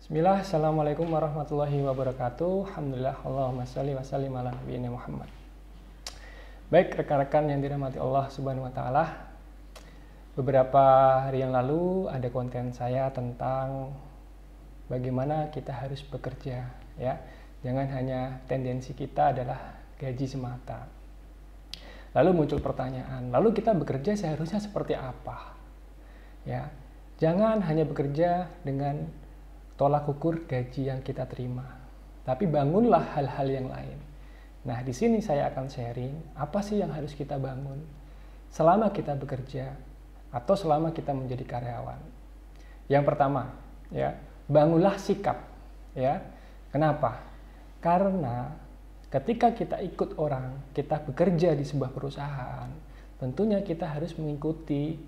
Bismillah, Assalamualaikum warahmatullahi wabarakatuh. Alhamdulillah, Allahumma shalli wa sallim ala nabiyina Muhammad. Baik, rekan-rekan yang dirahmati Allah Subhanahu wa taala. Beberapa hari yang lalu ada konten saya tentang bagaimana kita harus bekerja, ya. Jangan hanya tendensi kita adalah gaji semata. Lalu muncul pertanyaan, lalu kita bekerja seharusnya seperti apa? Ya. Jangan hanya bekerja dengan tolak ukur gaji yang kita terima, tapi bangunlah hal-hal yang lain. Nah, di sini saya akan sharing apa sih yang harus kita bangun selama kita bekerja atau selama kita menjadi karyawan. Yang pertama, ya, bangunlah sikap, ya. Kenapa? Karena ketika kita ikut orang, kita bekerja di sebuah perusahaan, tentunya kita harus mengikuti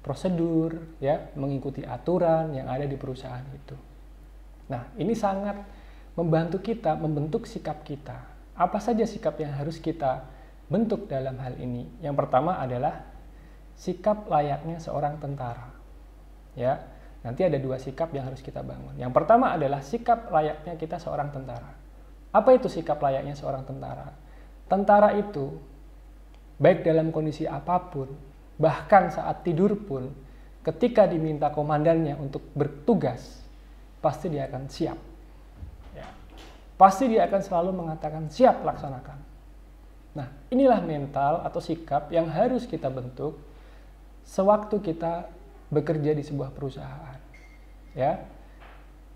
prosedur, ya, mengikuti aturan yang ada di perusahaan itu. Nah, ini sangat membantu kita membentuk sikap kita. Apa saja sikap yang harus kita bentuk dalam hal ini? Yang pertama adalah sikap layaknya seorang tentara. Ya, nanti ada dua sikap yang harus kita bangun. Yang pertama adalah sikap layaknya kita seorang tentara. Apa itu sikap layaknya seorang tentara? Tentara itu baik dalam kondisi apapun, bahkan saat tidur pun, ketika diminta komandannya untuk bertugas, pasti dia akan siap. Ya. Pasti dia akan selalu mengatakan siap, laksanakan. Nah, inilah mental atau sikap yang harus kita bentuk sewaktu kita bekerja di sebuah perusahaan. Ya.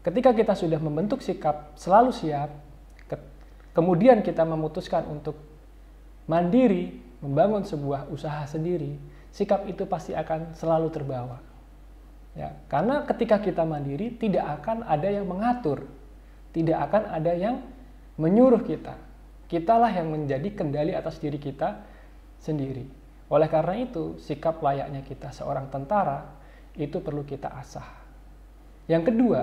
Ketika kita sudah membentuk sikap selalu siap, kemudian kita memutuskan untuk mandiri, membangun sebuah usaha sendiri, sikap itu pasti akan selalu terbawa. Ya, karena ketika kita mandiri, tidak akan ada yang mengatur, tidak akan ada yang menyuruh kita. Kitalah yang menjadi kendali atas diri kita sendiri. Oleh karena itu, sikap layaknya kita seorang tentara itu perlu kita asah. Yang kedua,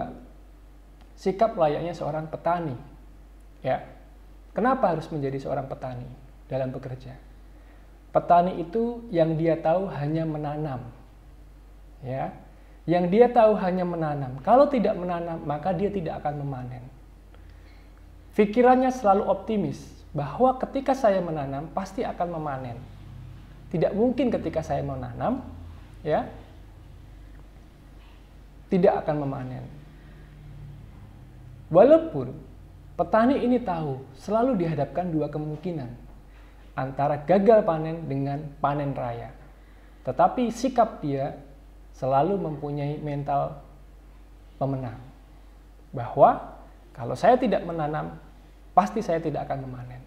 sikap layaknya seorang petani. Ya, kenapa harus menjadi seorang petani dalam bekerja? Petani itu yang dia tahu hanya menanam. Ya. Yang dia tahu hanya menanam. Kalau tidak menanam, maka dia tidak akan memanen. Pikirannya selalu optimis bahwa ketika saya menanam pasti akan memanen. Tidak mungkin ketika saya menanam, ya, tidak akan memanen. Walaupun petani ini tahu selalu dihadapkan dua kemungkinan antara gagal panen dengan panen raya. Tetapi sikap dia selalu mempunyai mental pemenang. Bahwa kalau saya tidak menanam, pasti saya tidak akan memanen.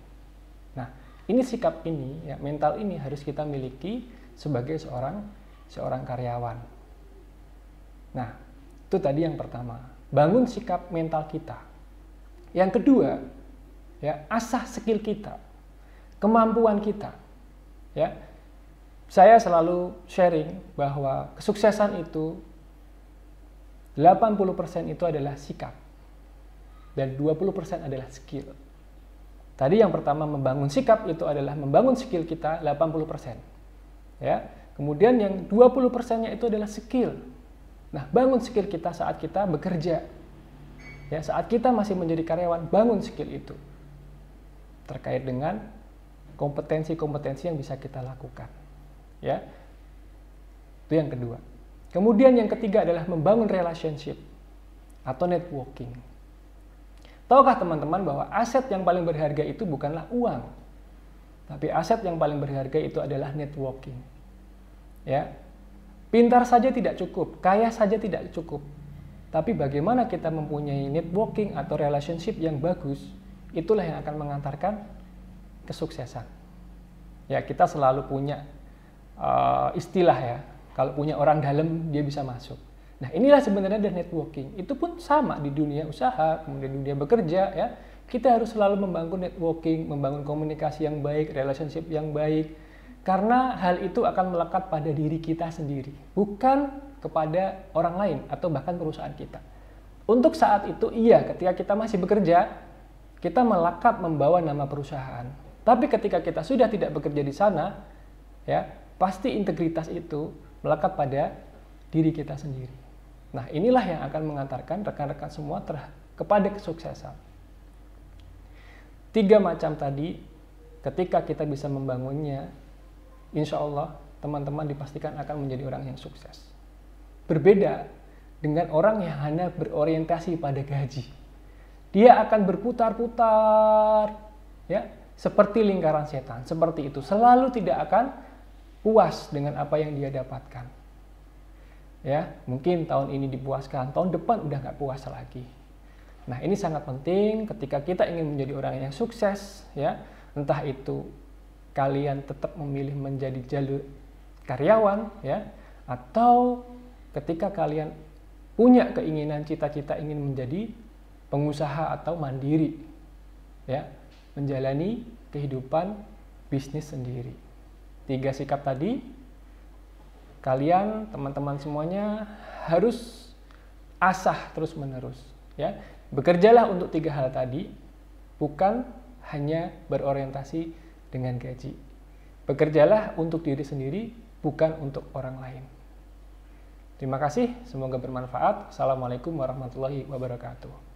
Nah, ini sikap ini, ya, mental ini harus kita miliki sebagai seorang karyawan. Nah, itu tadi yang pertama. Bangun sikap mental kita. Yang kedua, ya, asah skill kita. Kemampuan kita. Ya. Saya selalu sharing bahwa kesuksesan itu 80% itu adalah sikap dan 20% adalah skill. Tadi yang pertama membangun sikap itu adalah membangun skill kita 80%. Ya. Kemudian yang 20%-nya itu adalah skill. Nah, bangun skill kita saat kita bekerja. Ya, saat kita masih menjadi karyawan, bangun skill itu. Terkait dengan kompetensi-kompetensi yang bisa kita lakukan. Ya, itu yang kedua. Kemudian yang ketiga adalah membangun relationship atau networking. Tahukah teman-teman bahwa aset yang paling berharga itu bukanlah uang, tapi aset yang paling berharga itu adalah networking. Ya, pintar saja tidak cukup, kaya saja tidak cukup, tapi bagaimana kita mempunyai networking atau relationship yang bagus, itulah yang akan mengantarkan kesuksesan. Ya, kita selalu punya istilah, ya, kalau punya orang dalam dia bisa masuk. Nah, inilah sebenarnya dari networking. Itu pun sama di dunia usaha, kemudian dunia bekerja, ya. Kita harus selalu membangun networking, membangun komunikasi yang baik, relationship yang baik. Karena hal itu akan melekat pada diri kita sendiri, bukan kepada orang lain atau bahkan perusahaan kita. Untuk saat itu iya, ketika kita masih bekerja, kita melekat membawa nama perusahaan. Tapi ketika kita sudah tidak bekerja di sana, ya, pasti integritas itu melekat pada diri kita sendiri. Nah, inilah yang akan mengantarkan rekan-rekan semua kepada kesuksesan. 3 macam tadi, ketika kita bisa membangunnya, insya Allah teman-teman dipastikan akan menjadi orang yang sukses. Berbeda dengan orang yang hanya berorientasi pada gaji. Dia akan berputar-putar, ya, seperti lingkaran setan. Seperti itu, selalu tidak akan puas dengan apa yang dia dapatkan. Ya, mungkin tahun ini dipuaskan, tahun depan udah nggak puas lagi. Nah, ini sangat penting ketika kita ingin menjadi orang yang sukses, ya. Entah itu kalian tetap memilih menjadi jalur karyawan, ya, atau ketika kalian punya keinginan cita-cita ingin menjadi pengusaha atau mandiri, ya, menjalani kehidupan bisnis sendiri. 3 sikap tadi kalian, teman-teman semuanya harus asah terus-menerus, ya. Bekerjalah untuk 3 hal tadi, bukan hanya berorientasi dengan gaji. Bekerjalah untuk diri sendiri, bukan untuk orang lain. Terima kasih, semoga bermanfaat. Assalamualaikum warahmatullahi wabarakatuh.